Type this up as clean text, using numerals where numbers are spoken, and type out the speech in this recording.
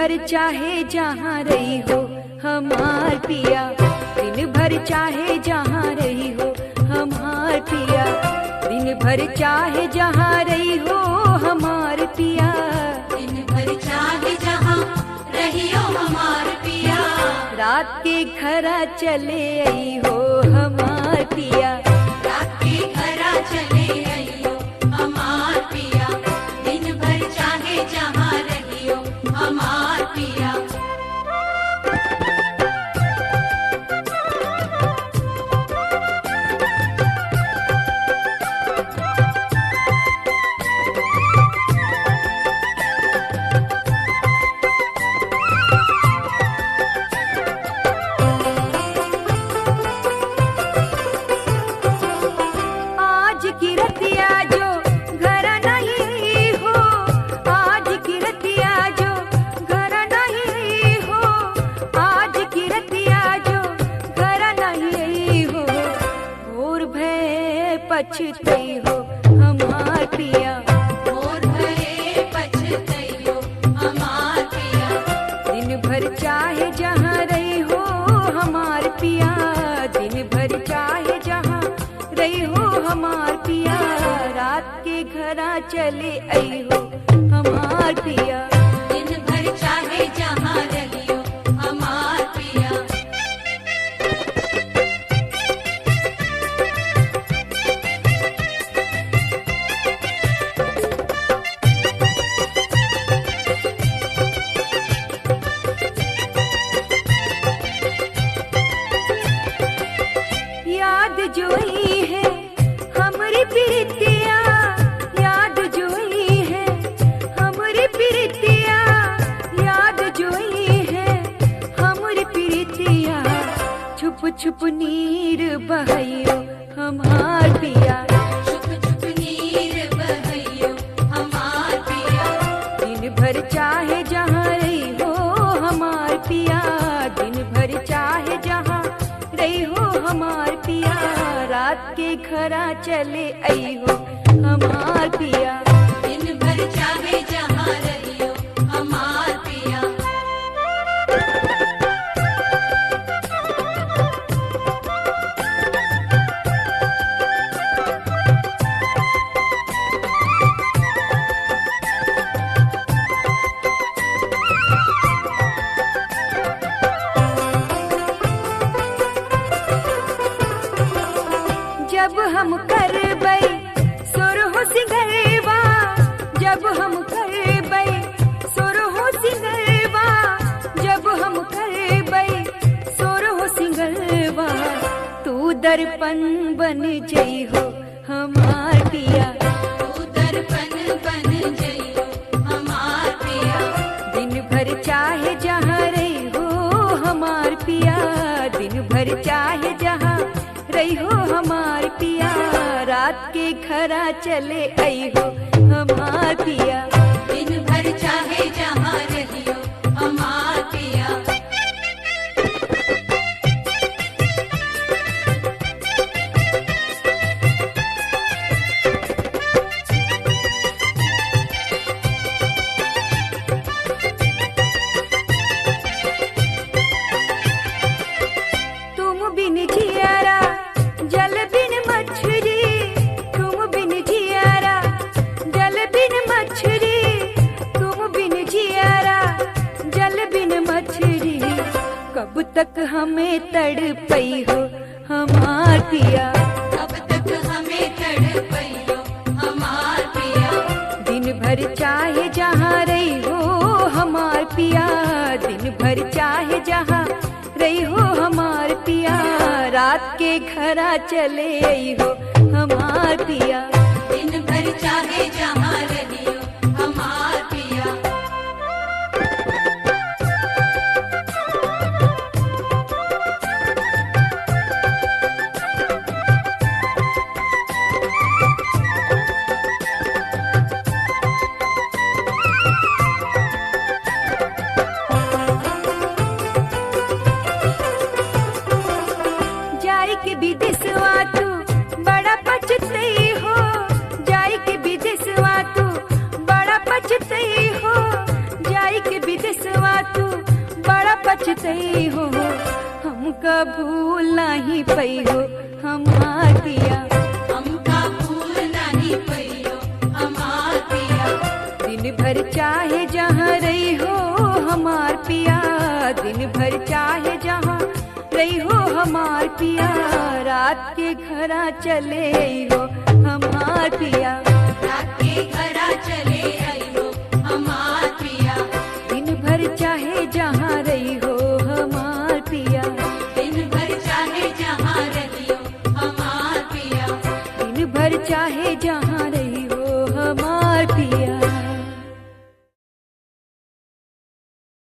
भर चाहे जहाँ रही हो हमार पिया, दिन भर चाहे जहाँ रही हो हमार पिया, दिन भर चाहे जहाँ रही हो हमार पिया, दिन भर चाहे जहाँ रही हो हमार पिया, रात के घरा चले आई हो हमार पिया, रात के घरा चले आई हो हमार पिया, दिन भर चाहे जहाँ रही हो हमार पिया। पछतई हो हमार पिया, और भरे पछतई हो हमार पिया, दिन भर चाहे जहाँ रही हो हमार पिया, दिन भर चाहे जहाँ रही हो हमार पिया, रात के घरा चले आई हो हमार पिया, दिन भर चाहे जहाँ रही हो हमार पिया। याद जोई है हमारी प्रीतिया, याद जोई है हमारी प्रीतिया, याद जोई है हमारी प्रीतिया, छुप छुप नीर बहाइयो हमार पिया, छुप छुप नीर बहाइयो हमार पिया, दिन भर चाहे जहाँ रही हो हमार पिया, दिन भर चाहे जहाँ रही हो हमार पिया, रात के घरा चले आई हो हमार पिया, दिन भर चाहे जहाँ रही हो हमार पिया। जब हम करबै सुरहो सिंगरवा, जब हम करबै सुरहो सिंगरवा, जब हम करबै सुरहो सिंगरवा, तू दर्पण बन जई हो हमार पिया, तू दर्पण बन जई हो हमार पिया, दिन भर चाहे जहाँ रही हो हमार पिया, दिन भर चाहे जहाँ रही हो हमार पिया, रात के घरा चले आई हो हमार पिया, दिन भर चाहे जहाँ रही हो हमार पिया। तुम बिन जियारा जल बिन मछली, तुम बिन जियारा जल बिन मछली, तुम बिन जियारा जल बिन मछली, कब तक हमें तड़पई हो हमार पिया, कब तक हमें तड़पई हो हमार पिया, दिन भर चाहे जहाँ रही हो हमार पिया, दिन भर चाहे जहाँ रही हो हमार पिया, रात के घरा चले आई हो हमार पिया, दिन भर चाहे जहाँ रही हो हमार पिया। जाई के विदेशवा तू बड़ा पछतई हो, जाई के विदेशवा तू बसई हो, हमका भूल नहीं पई हो हमार पिया। हमका भूल नहीं पइयो हमार पिया। दिन भर चाहे जहाँ रही हो हमार पिया, दिन भर चाहे जहाँ रही हो हमार पिया, रात के घरा चले हो हमार पिया। रात के घरा चले आइयो हमार